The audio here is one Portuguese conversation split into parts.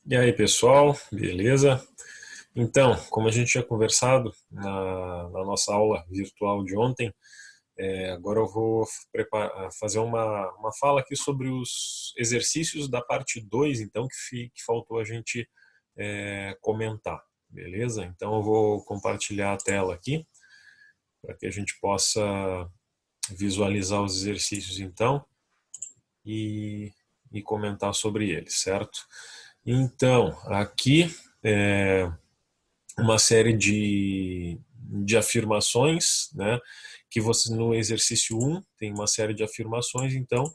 E aí, pessoal, beleza? Então, como a gente tinha conversado na nossa aula virtual de ontem, agora eu vou fazer uma fala aqui sobre os exercícios da parte 2, então, que faltou a gente comentar, beleza? Então, eu vou compartilhar a tela aqui para que a gente possa visualizar os exercícios, então, e, e comentar sobre eles, certo? Então, aqui uma série de afirmações, né? Que você no exercício um tem uma série de afirmações, então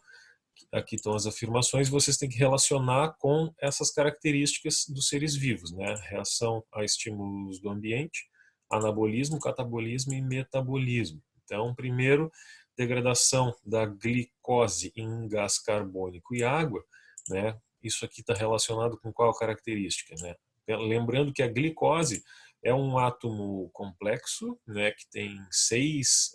aqui estão as afirmações, vocês têm que relacionar com essas características dos seres vivos, né? Reação a estímulos do ambiente, anabolismo, catabolismo e metabolismo. Então, primeiro, degradação da glicose em gás carbônico e água, né? Isso aqui está relacionado com qual característica, né? Lembrando que a glicose é um átomo complexo, né? Que tem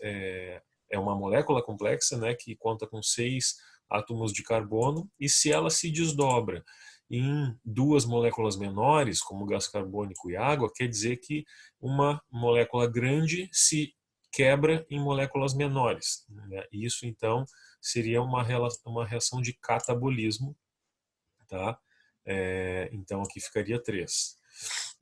é uma molécula complexa, né? Que conta com seis átomos de carbono, e se ela se desdobra em duas moléculas menores, como gás carbônico e água, quer dizer que uma molécula grande se quebra em moléculas menores, né? Isso então seria uma reação de catabolismo, tá? Então aqui ficaria 3.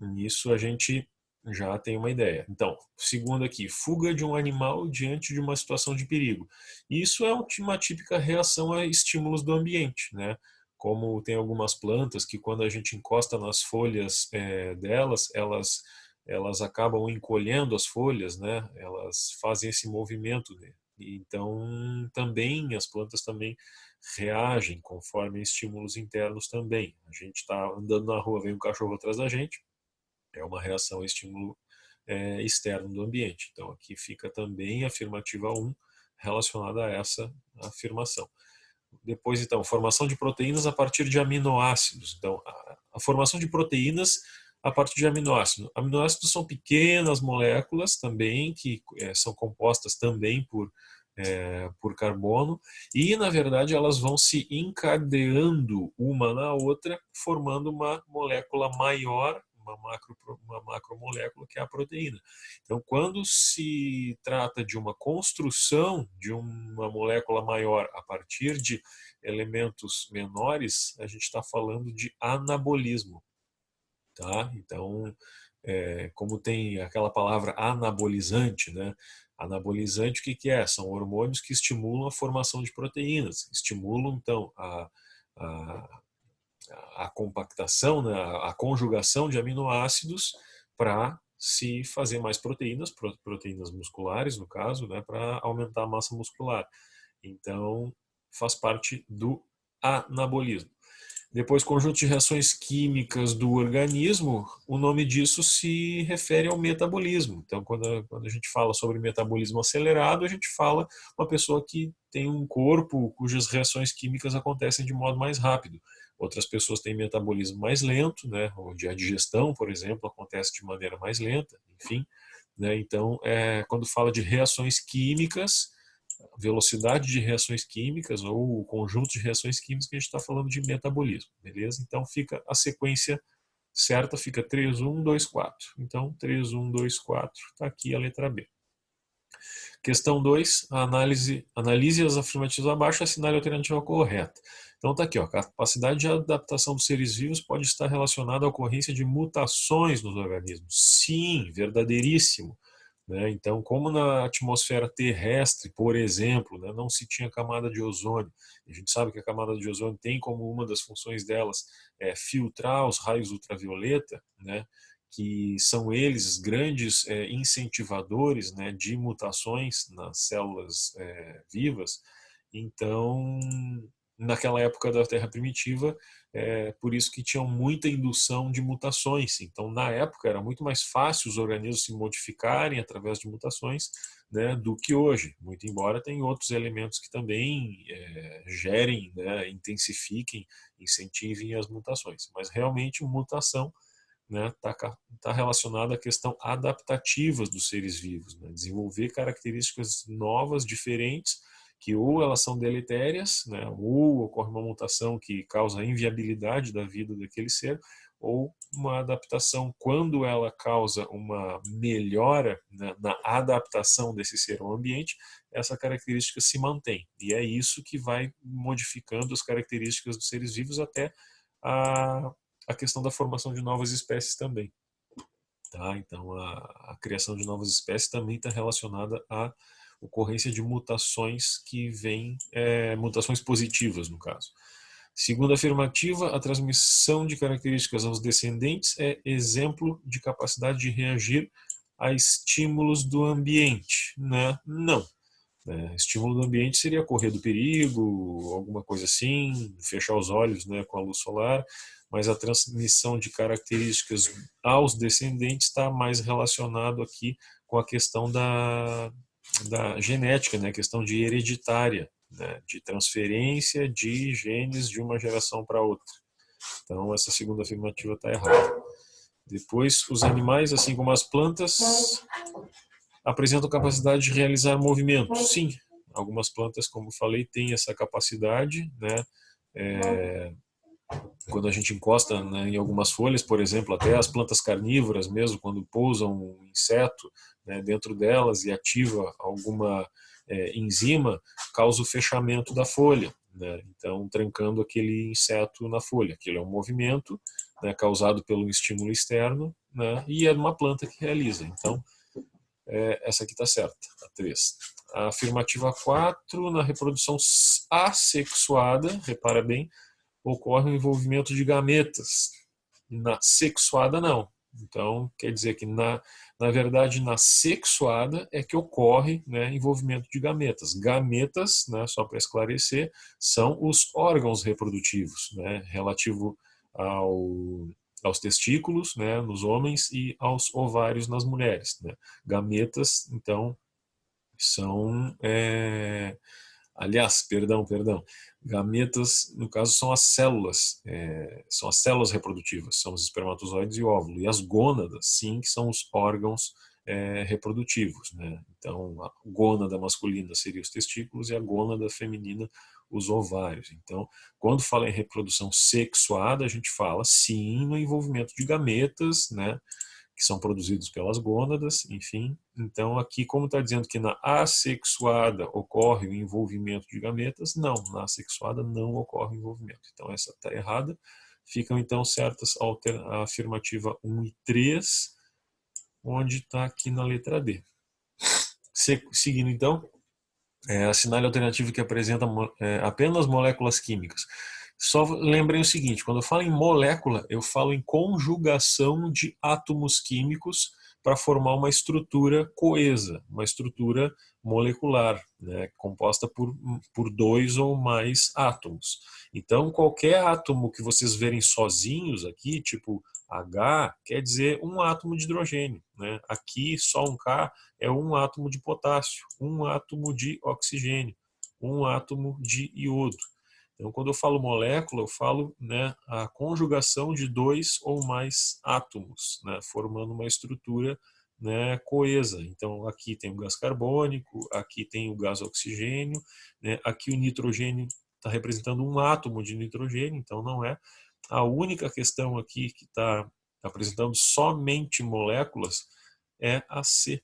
Nisso a gente já tem uma ideia. Então, segundo aqui, fuga de um animal diante de uma situação de perigo. Isso é uma típica reação a estímulos do ambiente, né? Como tem algumas plantas que quando a gente encosta nas folhas delas, elas acabam encolhendo as folhas, né? Elas fazem esse movimento, né? Então, também as plantas também reagem conforme estímulos internos também. A gente está andando na rua, vem um cachorro atrás da gente, é uma reação a estímulo externo do ambiente. Então aqui fica também a afirmativa um relacionada a essa afirmação. Depois, então, formação de proteínas a partir de aminoácidos. Então, a formação de proteínas a partir de aminoácidos. Aminoácidos são pequenas moléculas também que são compostas também por carbono e, na verdade, elas vão se encadeando uma na outra, formando uma molécula maior, uma macromolécula, que é a proteína. Então, quando se trata de uma construção de uma molécula maior a partir de elementos menores, a gente está falando de anabolismo, tá? Então, como tem aquela palavra anabolizante, né? Anabolizante, o que que é? São hormônios que estimulam a formação de proteínas, estimulam, então, a, a compactação, né? A conjugação de aminoácidos para se fazer mais proteínas, proteínas musculares, no caso, né? Para aumentar a massa muscular. Então, faz parte do anabolismo. Depois, conjunto de reações químicas do organismo, o nome disso se refere ao metabolismo. Então, quando a gente fala sobre metabolismo acelerado, a gente fala uma pessoa que tem um corpo cujas reações químicas acontecem de modo mais rápido. Outras pessoas têm metabolismo mais lento, né? Onde a digestão, por exemplo, acontece de maneira mais lenta, enfim. Né? Então, quando fala de reações químicas, velocidade de reações químicas ou o conjunto de reações químicas que a gente está falando de metabolismo, beleza? Então fica a sequência certa, fica 3, 1, 2, 4. Então 3, 1, 2, 4, está aqui a letra B. Questão 2, analise as afirmativas abaixo e assinale a alternativa correta. Então está aqui, ó, a capacidade de adaptação dos seres vivos pode estar relacionada à ocorrência de mutações nos organismos. Sim, verdadeiríssimo. Né? Então, como na atmosfera terrestre, por exemplo, né, não se tinha camada de ozônio, a gente sabe que a camada de ozônio tem como uma das funções delas filtrar os raios ultravioleta, né, que são eles grandes incentivadores, né, de mutações nas células vivas. Então, naquela época da Terra primitiva, por isso que tinham muita indução de mutações. Então, na época, era muito mais fácil os organismos se modificarem através de mutações, né, do que hoje. Muito embora tem outros elementos que também gerem, né, intensifiquem, incentivem as mutações. Mas realmente mutação está relacionada à questão adaptativas dos seres vivos, né, desenvolver características novas, diferentes, que ou elas são deletérias, né, ou ocorre uma mutação que causa a inviabilidade da vida daquele ser, ou uma adaptação, quando ela causa uma melhora, né, na adaptação desse ser ao ambiente, essa característica se mantém. E é isso que vai modificando as características dos seres vivos até a, a questão da formação de novas espécies também. Tá? Então, a criação de novas espécies também está relacionada à ocorrência de mutações que vêm, mutações positivas, no caso. Segunda afirmativa, a transmissão de características aos descendentes é exemplo de capacidade de reagir a estímulos do ambiente, né? Não. Estímulo do ambiente seria correr do perigo, alguma coisa assim, fechar os olhos, né, com a luz solar, mas a transmissão de características aos descendentes está mais relacionado aqui com a questão da genética, né, a questão de hereditária, né, de transferência de genes de uma geração para outra. Então, essa segunda afirmativa está errada. Depois, os animais, assim como as plantas, apresentam capacidade de realizar movimentos. Sim, algumas plantas, como falei, têm essa capacidade, né? Quando a gente encosta, né, em algumas folhas, por exemplo, até as plantas carnívoras mesmo, quando pousam um inseto, né, dentro delas e ativa alguma enzima, causa o fechamento da folha, né? Então, trancando aquele inseto na folha. Aquilo é um movimento, né, causado pelo estímulo externo, né, e é uma planta que realiza. Então, essa aqui está certa, a 3. A afirmativa 4, na reprodução assexuada, repara bem, ocorre o envolvimento de gametas. Na sexuada, não. Então, quer dizer que, na verdade, na sexuada é que ocorre, né, envolvimento de gametas. Gametas, né, só para esclarecer, são os órgãos reprodutivos, né, relativo aos testículos, né, nos homens, e aos ovários nas mulheres, né. Gametas, então, são... Aliás, perdão. Gametas, no caso, são as células reprodutivas, são os espermatozoides e o óvulo. E as gônadas, sim, que são os órgãos reprodutivos, né? Então, a gônada masculina seria os testículos e a gônada feminina os ovários. Então, quando fala em reprodução sexuada, a gente fala, sim, no envolvimento de gametas, né, que são produzidos pelas gônadas, enfim. Então, aqui, como está dizendo que na assexuada ocorre o envolvimento de gametas, não, na assexuada não ocorre o envolvimento. Então, essa está errada. Ficam, então, certas a afirmativa 1 e 3, onde está aqui na letra D. Seguindo, então, assinale a alternativa que apresenta apenas moléculas químicas. Só lembrem o seguinte, quando eu falo em molécula, eu falo em conjugação de átomos químicos para formar uma estrutura coesa, uma estrutura molecular, né, composta por dois ou mais átomos. Então, qualquer átomo que vocês verem sozinhos aqui, tipo H, quer dizer um átomo de hidrogênio, né? Aqui, só um K é um átomo de potássio, um átomo de oxigênio, um átomo de iodo. Então, quando eu falo molécula, eu falo, né, a conjugação de dois ou mais átomos, né, formando uma estrutura, né, coesa. Então, aqui tem o gás carbônico, aqui tem o gás oxigênio, né, aqui o nitrogênio está representando um átomo de nitrogênio, então não é. A única questão aqui que está apresentando somente moléculas é a C,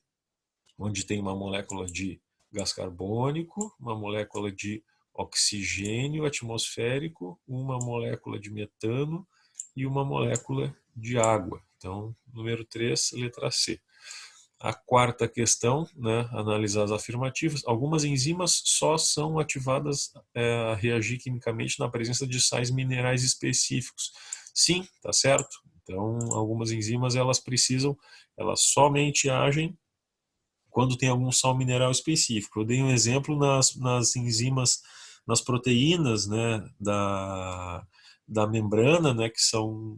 onde tem uma molécula de gás carbônico, uma molécula de oxigênio atmosférico, uma molécula de metano e uma molécula de água. Então, número 3, letra C. A quarta questão, né, analisar as afirmativas. Algumas enzimas só são ativadas a reagir quimicamente na presença de sais minerais específicos. Sim, tá certo. Então, algumas enzimas elas somente agem quando tem algum sal mineral específico. Eu dei um exemplo nas enzimas, nas proteínas, né, da membrana, né, que são,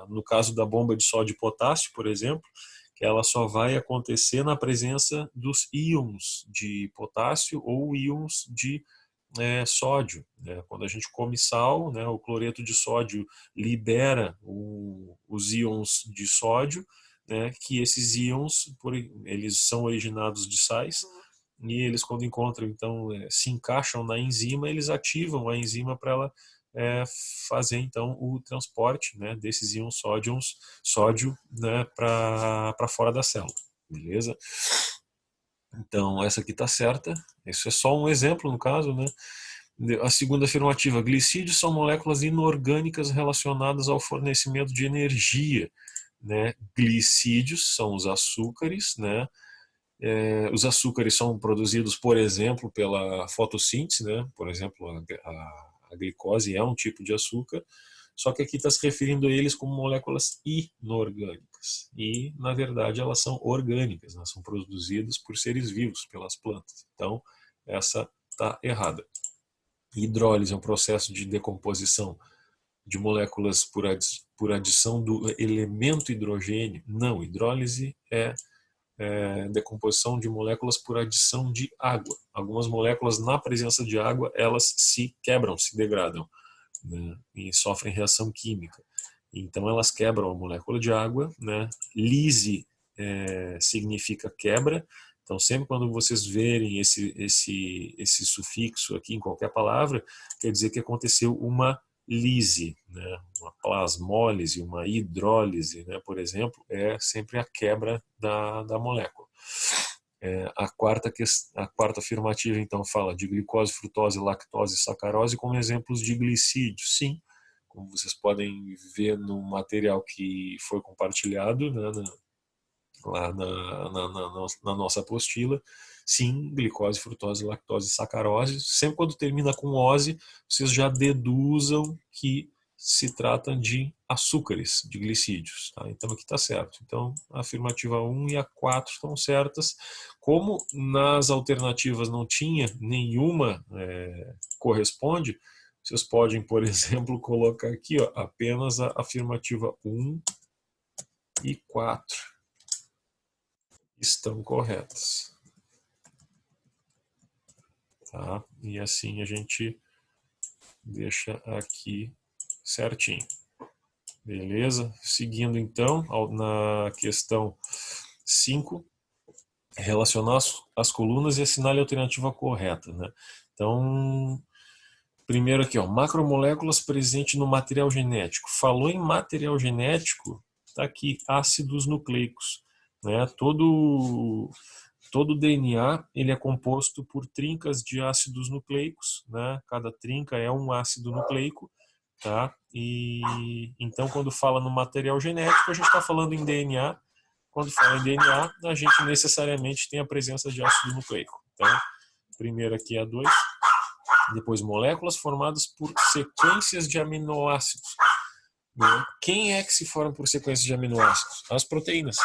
no caso da bomba de sódio e potássio, por exemplo, que ela só vai acontecer na presença dos íons de potássio ou íons de sódio, né? Quando a gente come sal, né, o cloreto de sódio libera os íons de sódio, né, que esses íons, eles são originados de sais, e eles, quando encontram, então, se encaixam na enzima, eles ativam a enzima para ela fazer, então, o transporte, né, desses íons sódio, né, para fora da célula, beleza? Então, essa aqui está certa. Isso é só um exemplo, no caso, né? A segunda afirmativa: glicídios são moléculas inorgânicas relacionadas ao fornecimento de energia, né? Glicídios são os açúcares, né? Os açúcares são produzidos, por exemplo, pela fotossíntese, né? Por exemplo, a glicose é um tipo de açúcar, só que aqui está se referindo a eles como moléculas inorgânicas. E, na verdade, elas são orgânicas, né? São produzidas por seres vivos, pelas plantas. Então, essa está errada. Hidrólise é um processo de decomposição de moléculas por adição do elemento hidrogênio. Não, hidrólise é decomposição de moléculas por adição de água. Algumas moléculas, na presença de água, elas se quebram, se degradam, né, e sofrem reação química. Então, elas quebram a molécula de água, né? Lise significa quebra. Então, sempre quando vocês verem esse sufixo aqui em qualquer palavra, quer dizer que aconteceu uma lise, né? Uma plasmólise, uma hidrólise, né? Por exemplo, é sempre a quebra da molécula. A quarta afirmativa, então, fala de glicose, frutose, lactose e sacarose como exemplos de glicídios. Sim, como vocês podem ver no material que foi compartilhado, né, lá na nossa apostila, sim, glicose, frutose, lactose e sacarose. Sempre quando termina com ose, vocês já deduzam que se trata de açúcares, de glicídios. Tá? Então aqui está certo. Então a afirmativa 1 e a 4 estão certas. Como nas alternativas não tinha nenhuma corresponde, vocês podem, por exemplo, colocar aqui apenas a afirmativa 1 e 4 estão corretas. Tá? E assim a gente deixa aqui certinho. Beleza? Seguindo então na questão 5, relacionar as colunas e assinale a alternativa correta, né? Então, primeiro aqui, macromoléculas presentes no material genético. Falou em material genético, tá aqui, ácidos nucleicos, né? Todo DNA ele é composto por trincas de ácidos nucleicos, né? Cada trinca é um ácido nucleico, tá? E então quando fala no material genético a gente está falando em DNA. Quando fala em DNA a gente necessariamente tem a presença de ácido nucleico. Então primeiro aqui é a 2, depois moléculas formadas por sequências de aminoácidos. Quem é que se forma por sequências de aminoácidos? As proteínas,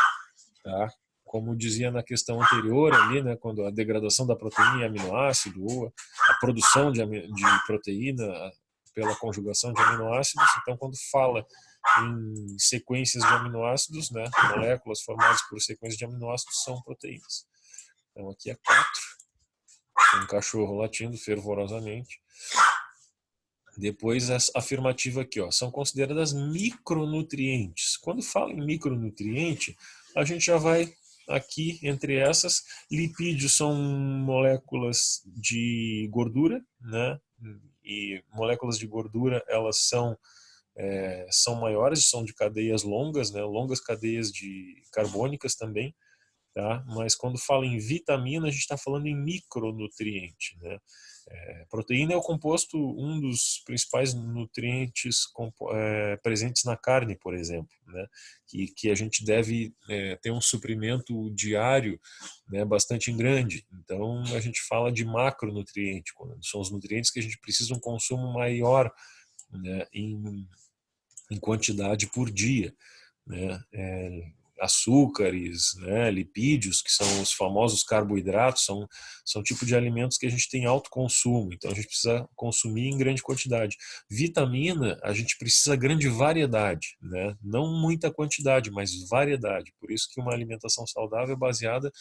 tá? Como dizia na questão anterior ali, né, quando a degradação da proteína em aminoácido ou a produção de proteína pela conjugação de aminoácidos, então quando fala em sequências de aminoácidos, né, moléculas formadas por sequências de aminoácidos são proteínas. Então aqui é 4, um cachorro latindo fervorosamente. Depois a afirmativa aqui, são consideradas micronutrientes. Quando fala em micronutriente, a gente já vai aqui entre essas. Lipídios são moléculas de gordura, né? E moléculas de gordura, elas são maiores, são de cadeias longas, né? Longas cadeias carbônicas também. Tá? Mas quando fala em vitamina, a gente está falando em micronutriente, né? Proteína é o composto, um dos principais nutrientes presentes na carne, por exemplo, né? Que a gente deve ter um suprimento diário, né, bastante grande. Então a gente fala de macronutriente, quando são os nutrientes que a gente precisa um consumo maior, né, em quantidade por dia, né? Açúcares, né, lipídios, que são os famosos carboidratos, são tipo de alimentos que a gente tem alto consumo, então a gente precisa consumir em grande quantidade. Vitamina, a gente precisa grande variedade, né? Não muita quantidade, mas variedade. Por isso que uma alimentação saudável é baseada,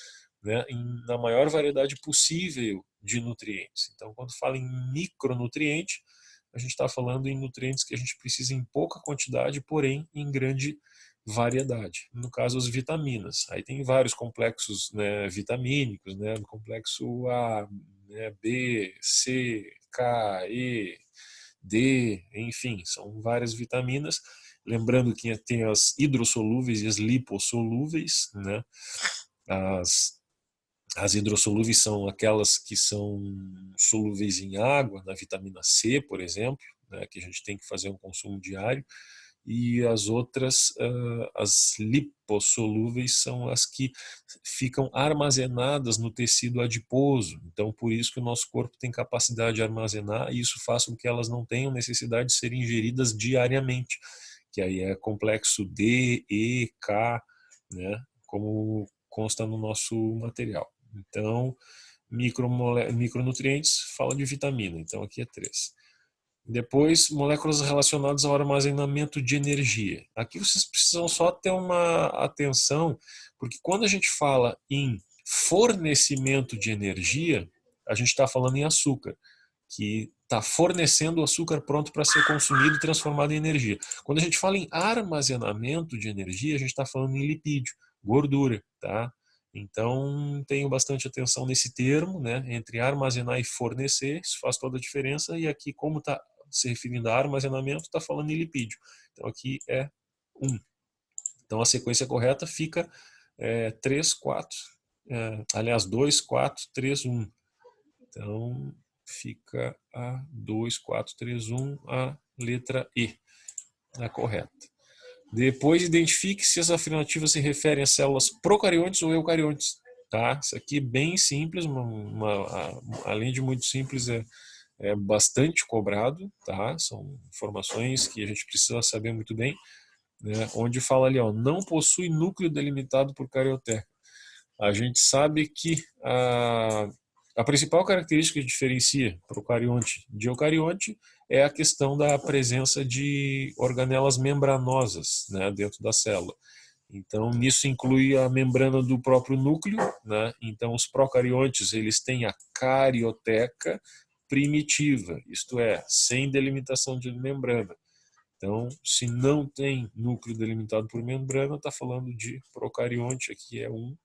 né, na maior variedade possível de nutrientes. Então, quando fala em micronutriente, a gente está falando em nutrientes que a gente precisa em pouca quantidade, porém em grande variedade. No caso, as vitaminas. Aí tem vários complexos, né, vitamínicos, né, complexo A, né, B, C, K, E, D, enfim, são várias vitaminas. Lembrando que tem as hidrossolúveis e as lipossolúveis, né? As, as hidrossolúveis são aquelas que são solúveis em água, na vitamina C, por exemplo, né, que a gente tem que fazer um consumo diário, e as outras, as lipossolúveis, são as que ficam armazenadas no tecido adiposo. Então, por isso que o nosso corpo tem capacidade de armazenar, e isso faz com que elas não tenham necessidade de serem ingeridas diariamente, que aí é complexo D, E, K, né, como consta no nosso material. Então, micronutrientes fala de vitamina, então aqui é 3. Depois, moléculas relacionadas ao armazenamento de energia. Aqui vocês precisam só ter uma atenção, porque quando a gente fala em fornecimento de energia, a gente está falando em açúcar, que está fornecendo o açúcar pronto para ser consumido e transformado em energia. Quando a gente fala em armazenamento de energia, a gente está falando em lipídio, gordura, tá? Então, tenho bastante atenção nesse termo, né? Entre armazenar e fornecer, isso faz toda a diferença. E aqui, como está se referindo a armazenamento, está falando em lipídio. Então, aqui é 1. Então, a sequência correta fica 3, 4, aliás, 2, 4, 3, 1. Então, fica a 2, 4, 3, 1, a letra E, a correta. Depois, identifique se as afirmativas se referem a células procariontes ou eucariontes. Tá? Isso aqui é bem simples, além de muito simples, é bastante cobrado. Tá? São informações que a gente precisa saber muito bem. Né? Onde fala ali, ó, não possui núcleo delimitado por carioteca. A gente sabe que a principal característica que diferencia procarionte de eucarionte é a questão da presença de organelas membranosas, né, dentro da célula. Então, nisso inclui a membrana do próprio núcleo, né? Então, os procariontes, eles têm a carioteca primitiva, isto é, sem delimitação de membrana. Então, se não tem núcleo delimitado por membrana, está falando de procarionte, aqui é um.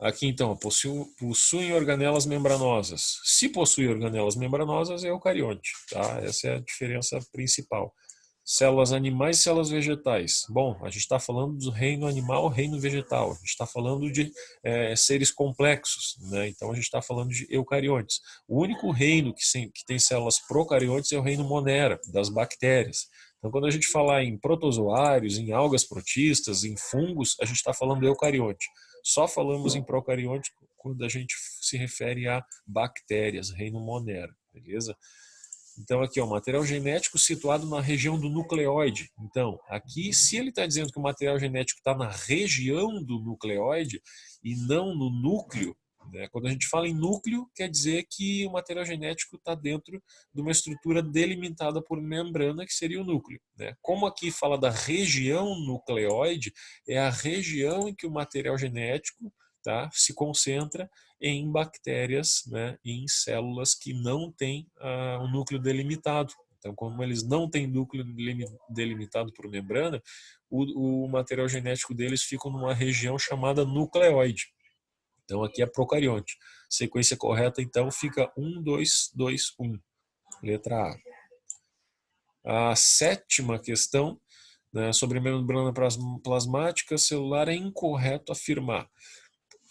Aqui, então, possuem organelas membranosas. Se possui organelas membranosas, é eucarionte. Tá? Essa é a diferença principal. Células animais e células vegetais. Bom, a gente está falando do reino animal, reino vegetal. A gente está falando de seres complexos, né? Então a gente está falando de eucariontes. O único reino que tem células procariontes é o reino Monera, das bactérias. Então, quando a gente falar em protozoários, em algas protistas, em fungos, a gente está falando de eucarionte. Só falamos em procarionte quando a gente se refere a bactérias, reino Monera, beleza? Então, aqui, ó, material genético situado na região do nucleóide. Então, aqui, se ele está dizendo que o material genético está na região do nucleóide e não no núcleo, né? Quando a gente fala em núcleo, quer dizer que o material genético está dentro de uma estrutura delimitada por membrana, que seria o núcleo. Né? Como aqui fala da região nucleóide, é a região em que o material genético, tá, se concentra em bactérias, né, e em células que não têm um núcleo delimitado. Então, como eles não têm núcleo delimitado por membrana, o material genético deles fica numa região chamada nucleóide. Então, aqui é procarionte. Sequência correta, então, fica 1, 2, 2, 1. Letra A. A sétima questão, né, sobre a membrana plasmática celular, é incorreto afirmar.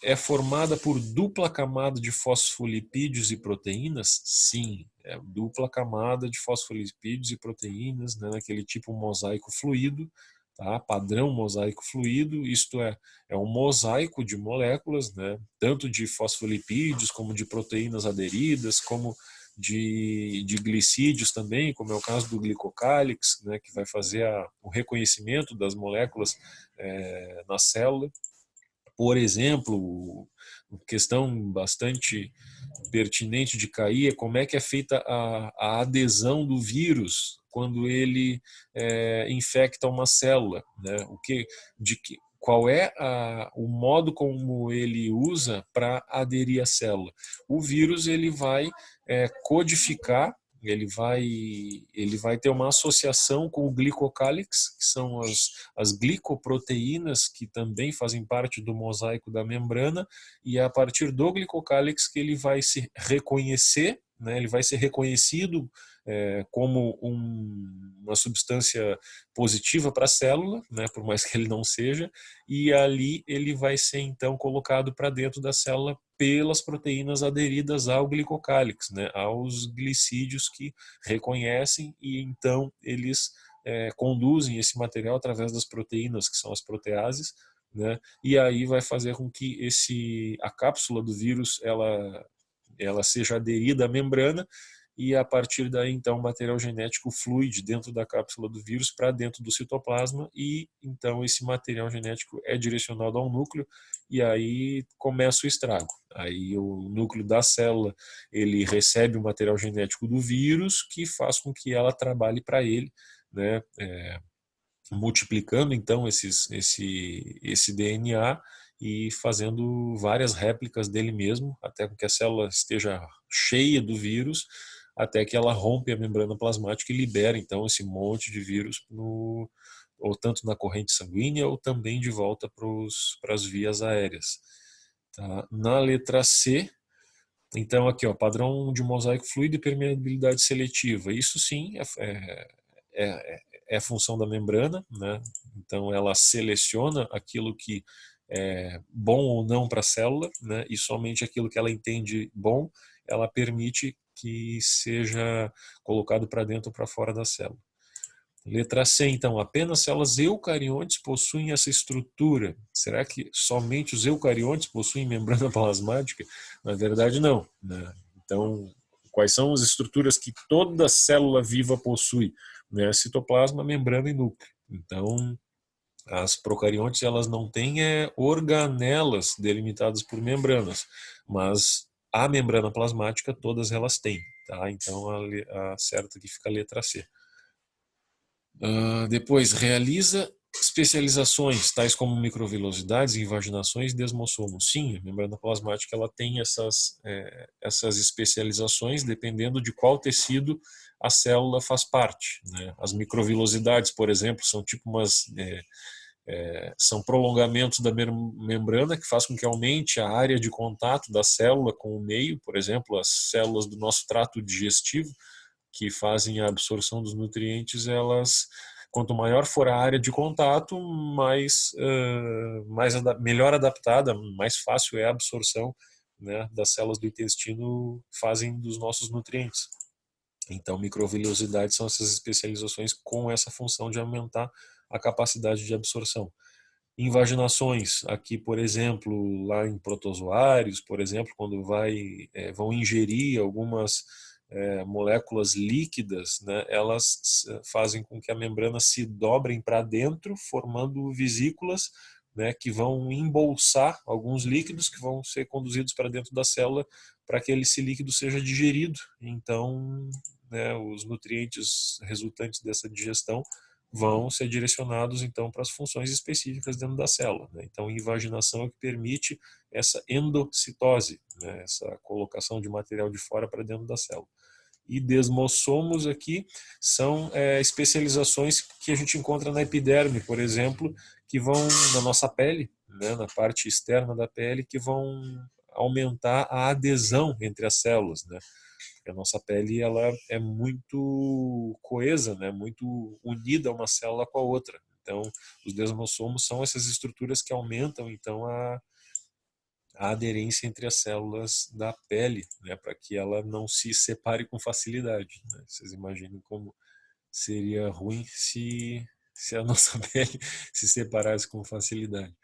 É formada por dupla camada de fosfolipídios e proteínas? Sim, é dupla camada de fosfolipídios e proteínas, né, naquele tipo mosaico fluido, tá? Padrão mosaico fluido, isto é um mosaico de moléculas, né, tanto de fosfolipídios como de proteínas aderidas, como de glicídios também, como é o caso do glicocálix, né, que vai fazer o reconhecimento das moléculas na célula. Por exemplo, uma questão bastante pertinente de cair é como é que é feita a adesão do vírus quando ele infecta uma célula, né? Qual é o modo como ele usa para aderir à célula? O vírus ele vai codificar, ele vai ter uma associação com o glicocálix, que são as glicoproteínas que também fazem parte do mosaico da membrana, e é a partir do glicocálix que ele vai se reconhecer, né, ele vai ser reconhecido como uma substância positiva para a célula, né, por mais que ele não seja, e ali ele vai ser então colocado para dentro da célula pelas proteínas aderidas ao glicocálix, né, aos glicídios que reconhecem, e então eles conduzem esse material através das proteínas, que são as proteases, né, e aí vai fazer com que a cápsula do vírus ela seja aderida à membrana, e a partir daí então o material genético flui de dentro da cápsula do vírus para dentro do citoplasma, e então esse material genético é direcionado ao núcleo, e aí começa o estrago. Aí o núcleo da célula ele recebe o material genético do vírus, que faz com que ela trabalhe para ele, né, multiplicando então esse DNA e fazendo várias réplicas dele mesmo, até que a célula esteja cheia do vírus, até que ela rompe a membrana plasmática e libera então esse monte de vírus ou tanto na corrente sanguínea ou também de volta para as vias aéreas. Tá? Na letra C, então aqui, ó, padrão de mosaico fluido e permeabilidade seletiva. Isso sim é função da membrana, né? Então ela seleciona aquilo que é bom ou não para a célula, né? E somente aquilo que ela entende bom, ela permite que seja colocado para dentro ou para fora da célula. Letra C, então, apenas células eucariontes possuem essa estrutura. Será que somente os eucariontes possuem membrana plasmática? Na verdade, não, né? Então, quais são as estruturas que toda célula viva possui? Né? Citoplasma, membrana e núcleo. Então, as procariontes elas não têm organelas delimitadas por membranas, mas a membrana plasmática todas elas têm. Tá? Então, a certa aqui fica a letra C. Depois, realiza especializações, tais como microvilosidades, invaginações e desmossomos. Sim, a membrana plasmática ela tem essas especializações dependendo de qual tecido a célula faz parte. Né? As microvilosidades, por exemplo, são tipo são prolongamentos da membrana que faz com que aumente a área de contato da célula com o meio, por exemplo, as células do nosso trato digestivo, que fazem a absorção dos nutrientes, quanto maior for a área de contato, melhor adaptada, mais fácil é a absorção, né, das células do intestino fazem dos nossos nutrientes. Então, microvilosidades são essas especializações com essa função de aumentar a capacidade de absorção. Invaginações, aqui, por exemplo, lá em protozoários, por exemplo, quando vão ingerir algumas moléculas líquidas, né, elas fazem com que a membrana se dobrem para dentro, formando vesículas, né, que vão embolsar alguns líquidos que vão ser conduzidos para dentro da célula para que esse líquido seja digerido. Então, né, os nutrientes resultantes dessa digestão vão ser direcionados então para as funções específicas dentro da célula. Né? Então, invaginação é o que permite essa endocitose, né? Essa colocação de material de fora para dentro da célula. E desmossomos aqui são especializações que a gente encontra na epiderme, por exemplo, que vão na nossa pele, né? Na parte externa da pele, que vão aumentar a adesão entre as células, né? A nossa pele ela é muito coesa, né? Muito unida uma célula com a outra. Então, os desmossomos são essas estruturas que aumentam então a aderência entre as células da pele, né? Para que ela não se separe com facilidade. Né? Vocês imaginem como seria ruim se a nossa pele se separasse com facilidade.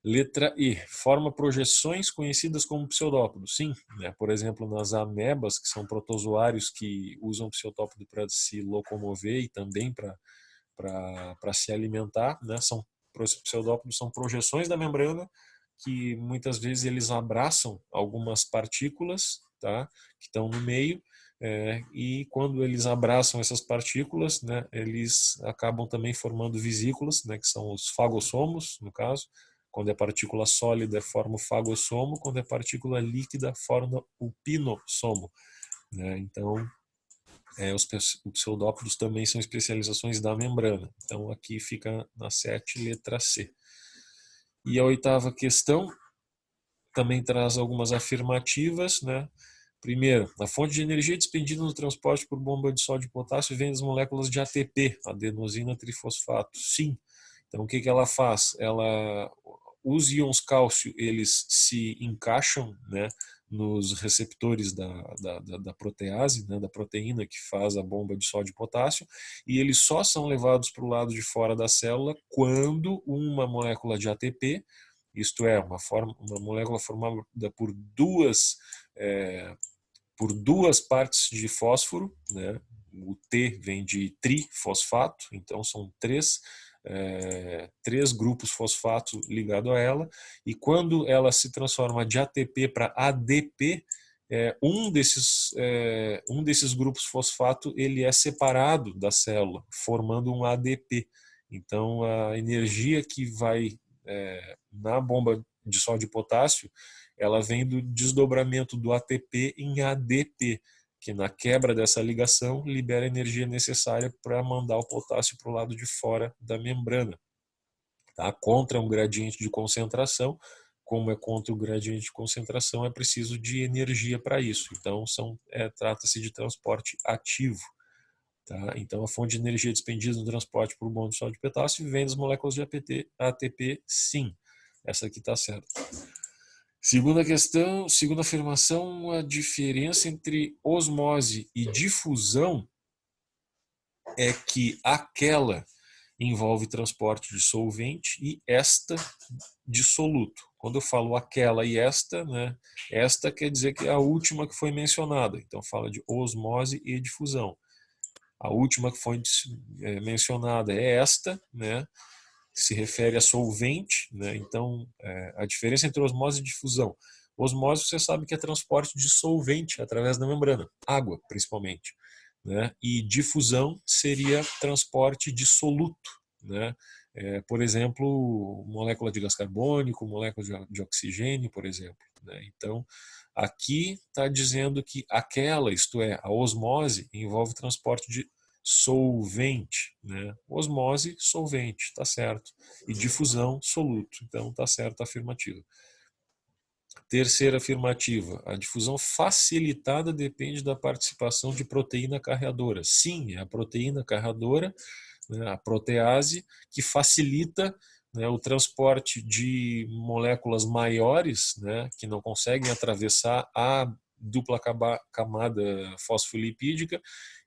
Letra E, forma projeções conhecidas como pseudópodos. Sim, né? Por exemplo, nas amebas, que são protozoários que usam pseudópodo para se locomover e também para se alimentar, né? Pseudópodos são projeções da membrana que muitas vezes eles abraçam algumas partículas, tá? Que estão no meio, e quando eles abraçam essas partículas, né? Eles acabam também formando vesículas, né? Que são os fagossomos, no caso. Quando é partícula sólida, forma o fagossomo. Quando é partícula líquida, forma o pinossomo. Né? Então, Os pseudópodos também são especializações da membrana. Então aqui fica na 7, letra C. E a 8ª questão também traz algumas afirmativas, né? Primeiro, a fonte de energia despendida no transporte por bomba de sódio e potássio vem das moléculas de ATP, adenosina trifosfato. Sim. Então o que ela faz? Os íons cálcio, eles se encaixam, né, nos receptores da protease, né, da proteína que faz a bomba de sódio e potássio, e eles só são levados para o lado de fora da célula quando uma molécula de ATP, isto é, uma molécula formada por duas partes de fósforo, né? O T vem de trifosfato, então são três grupos fosfato ligado a ela, e quando ela se transforma de ATP para ADP, um desses grupos fosfato ele é separado da célula, formando um ADP. Então a energia que vai na bomba de sódio e potássio, ela vem do desdobramento do ATP em ADP, que na quebra dessa ligação libera a energia necessária para mandar o potássio para o lado de fora da membrana. Tá? Contra um gradiente de concentração, como é contra o gradiente de concentração, é preciso de energia para isso. Então, trata-se de transporte ativo. Tá? Então, a fonte de energia despendida no transporte por bonde de sódio e potássio vem das moléculas de ATP, sim. Essa aqui está certa. Segunda questão, segunda afirmação, a diferença entre osmose e difusão é que aquela envolve transporte de solvente e esta dissoluto. Quando eu falo aquela e esta, né, esta quer dizer que é a última que foi mencionada. Então fala de osmose e difusão. A última que foi mencionada é esta, né, que se refere a solvente, né? Então a diferença entre osmose e difusão. Osmose você sabe que é transporte de solvente através da membrana, água principalmente, né? E difusão seria transporte de soluto, né? Por exemplo, molécula de gás carbônico, molécula de oxigênio, por exemplo, né? Então aqui está dizendo que aquela, isto é, a osmose, envolve transporte de solvente, né? Osmose, solvente, tá certo. E difusão, soluto. Então tá certo a afirmativa. Terceira afirmativa, a difusão facilitada depende da participação de proteína carreadora. Sim, é a proteína carreadora, né, a protease, que facilita, né, o transporte de moléculas maiores, né, que não conseguem atravessar a dupla camada fosfolipídica.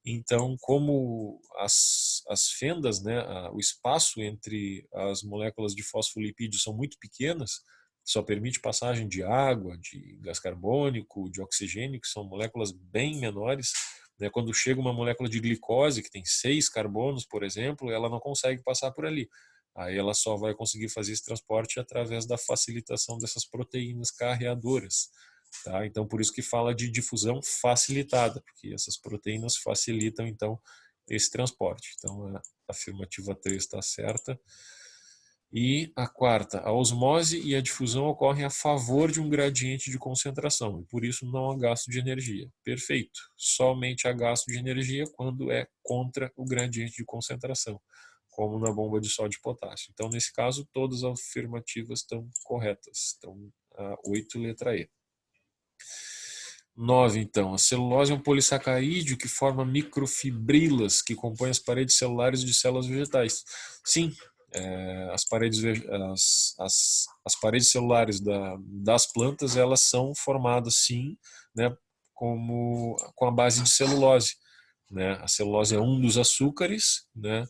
Então, como as fendas, né, o espaço entre as moléculas de fosfolipídio são muito pequenas, só permite passagem de água, de gás carbônico, de oxigênio, que são moléculas bem menores. Né? Quando chega uma molécula de glicose, que tem 6 carbonos, por exemplo, ela não consegue passar por ali. Aí ela só vai conseguir fazer esse transporte através da facilitação dessas proteínas carreadoras. Tá? Então, por isso que fala de difusão facilitada, porque essas proteínas facilitam, então, esse transporte. Então, a afirmativa 3 está certa. E a quarta, a osmose e a difusão ocorrem a favor de um gradiente de concentração, e por isso não há gasto de energia. Perfeito. Somente há gasto de energia quando é contra o gradiente de concentração, como na bomba de sódio e potássio. Então, nesse caso, todas as afirmativas estão corretas. Então, a 8, letra E. 9, então. A celulose é um polissacarídeo que forma microfibrilas que compõem as paredes celulares de células vegetais. Sim, as paredes celulares das plantas, elas são formadas, sim, né, com a base de celulose. Né? A celulose é um dos açúcares, né,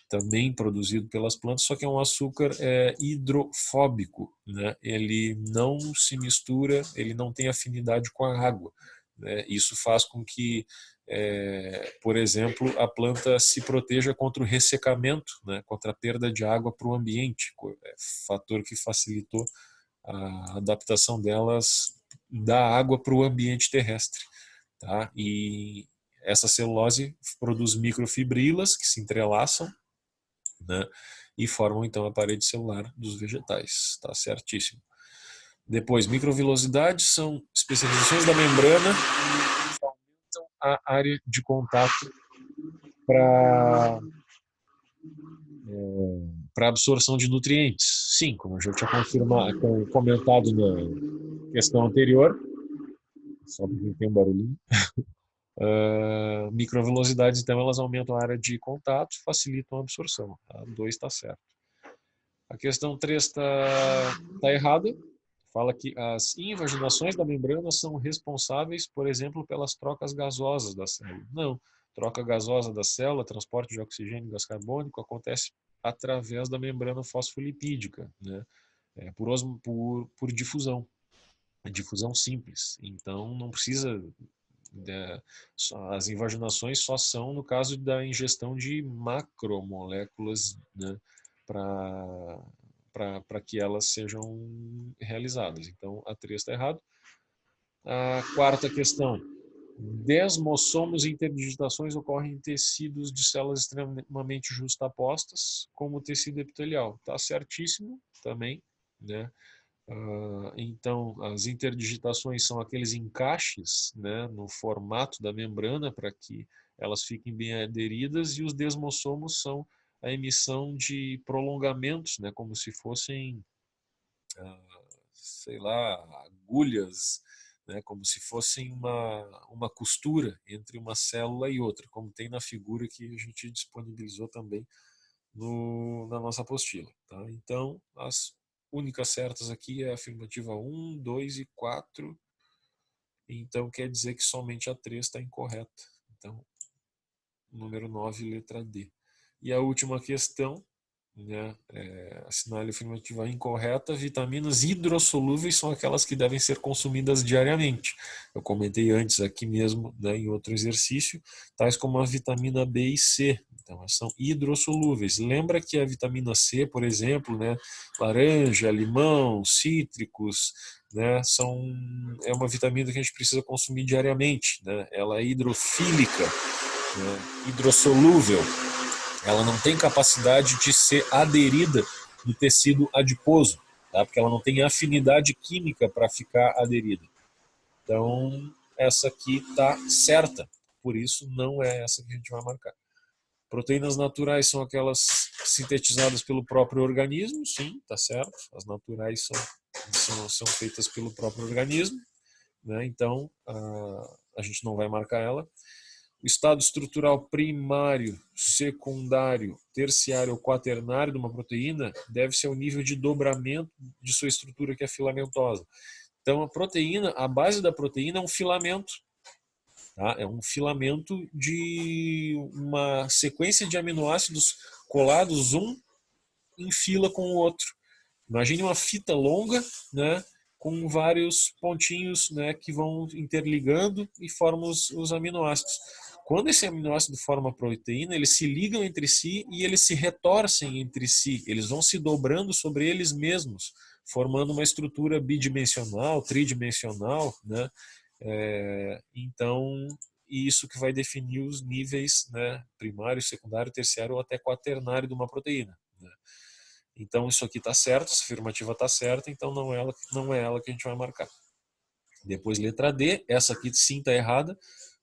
também produzido pelas plantas, só que é um açúcar hidrofóbico, né? Ele não se mistura, ele não tem afinidade com a água, né? Isso faz com que, por exemplo, a planta se proteja contra o ressecamento, né? Contra a perda de água para o ambiente, fator que facilitou a adaptação delas da água para o ambiente terrestre. Tá? E essa celulose produz microfibrilas que se entrelaçam, né, e formam então a parede celular dos vegetais. Está certíssimo. Depois, microvilosidades são especializações da membrana que aumentam a área de contato para absorção de nutrientes. Sim, como eu já tinha comentado na questão anterior, só porque tem um barulhinho, microvelocidades, então, elas aumentam a área de contato, facilitam a absorção. A 2 está certo. A questão 3 está errada. Fala que as invaginações da membrana são responsáveis, por exemplo, pelas trocas gasosas da célula. Não. Troca gasosa da célula, transporte de oxigênio e gás carbônico acontece através da membrana fosfolipídica, né? Por difusão. Difusão simples. Então, não precisa. As invaginações só são no caso da ingestão de macromoléculas, né, para que elas sejam realizadas. Então, a 3 está errado. A quarta questão. Desmossomos e interdigitações ocorrem em tecidos de células extremamente justapostas, como o tecido epitelial. Está certíssimo também, né? Então, as interdigitações são aqueles encaixes, né, no formato da membrana para que elas fiquem bem aderidas, e os desmossomos são a emissão de prolongamentos, né, como se fossem, sei lá, agulhas, né, como se fossem uma costura entre uma célula e outra, como tem na figura que a gente disponibilizou também na nossa apostila. Tá? Então, as únicas certas aqui é a afirmativa 1, 2 e 4. Então, quer dizer que somente a 3 está incorreta. Então, número 9, letra D. E a última questão, né, assinale a afirmativa incorreta. Vitaminas hidrossolúveis são aquelas que devem ser consumidas diariamente. Eu comentei antes aqui mesmo, né, em outro exercício, tais como a vitamina B e C. Então, elas são hidrossolúveis. Lembra que a vitamina C, por exemplo, né, laranja, limão, cítricos, né, é uma vitamina que a gente precisa consumir diariamente. Né? Ela é hidrofílica, né, hidrossolúvel. Ela não tem capacidade de ser aderida no tecido adiposo, tá? Porque ela não tem afinidade química para ficar aderida. Então, essa aqui está certa, por isso não é essa que a gente vai marcar. Proteínas naturais são aquelas sintetizadas pelo próprio organismo, sim, tá certo. As naturais são feitas pelo próprio organismo, né? Então, a gente não vai marcar ela. O estado estrutural primário, secundário, terciário ou quaternário de uma proteína deve ser o nível de dobramento de sua estrutura, que é filamentosa. Então, a proteína, a base da proteína é um filamento. Tá? É um filamento de uma sequência de aminoácidos colados um em fila com o outro. Imagine uma fita longa, né, com vários pontinhos, né, que vão interligando e formam os aminoácidos. Quando esse aminoácido forma a proteína, eles se ligam entre si e eles se retorcem entre si. Eles vão se dobrando sobre eles mesmos, formando uma estrutura bidimensional, tridimensional, né? Então, isso que vai definir os níveis, né, primário, secundário, terciário ou até quaternário de uma proteína. Né? Então, isso aqui está certo, essa afirmativa está certa, então não é ela que a gente vai marcar. Depois, letra D, essa aqui sim está errada,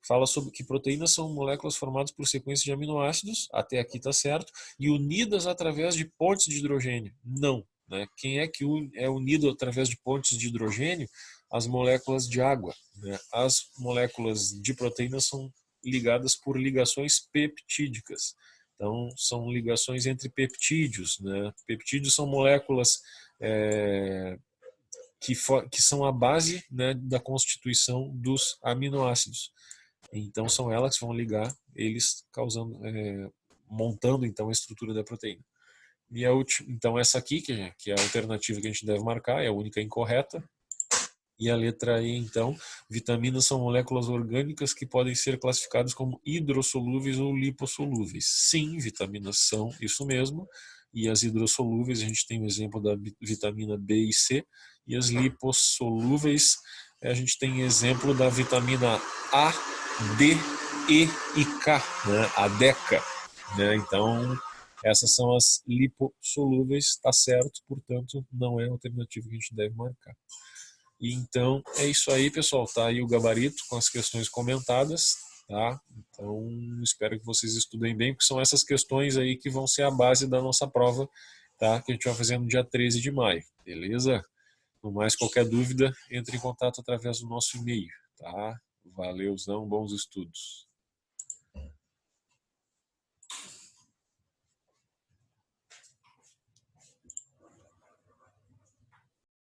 fala sobre que proteínas são moléculas formadas por sequências de aminoácidos, até aqui está certo, e unidas através de pontes de hidrogênio. Não. Né? Quem é que é unido através de pontes de hidrogênio? As moléculas de água. Né? As moléculas de proteínas são ligadas por ligações peptídicas. Então, são ligações entre peptídeos. Né? Peptídeos são moléculas que são a base, né, da constituição dos aminoácidos. Então, são elas que vão ligar eles, montando então a estrutura da proteína. E então, essa aqui, que é a alternativa que a gente deve marcar, é a única incorreta. E a letra E, então, vitaminas são moléculas orgânicas que podem ser classificadas como hidrossolúveis ou lipossolúveis. Sim, vitaminas são isso mesmo. E as hidrossolúveis, a gente tem o exemplo da vitamina B e C. E as lipossolúveis, a gente tem exemplo da vitamina A, D, E e K, né? A DECA. Né? Então, essas são as lipossolúveis, está certo, portanto, não é a alternativa que a gente deve marcar. E então é isso aí, pessoal. Tá aí o gabarito com as questões comentadas. tá? Então, espero que vocês estudem bem, porque são essas questões aí que vão ser a base da nossa prova, tá? Que a gente vai fazer no dia 13 de maio, beleza? No mais, qualquer dúvida, entre em contato através do nosso e-mail, tá? Valeuzão, bons estudos.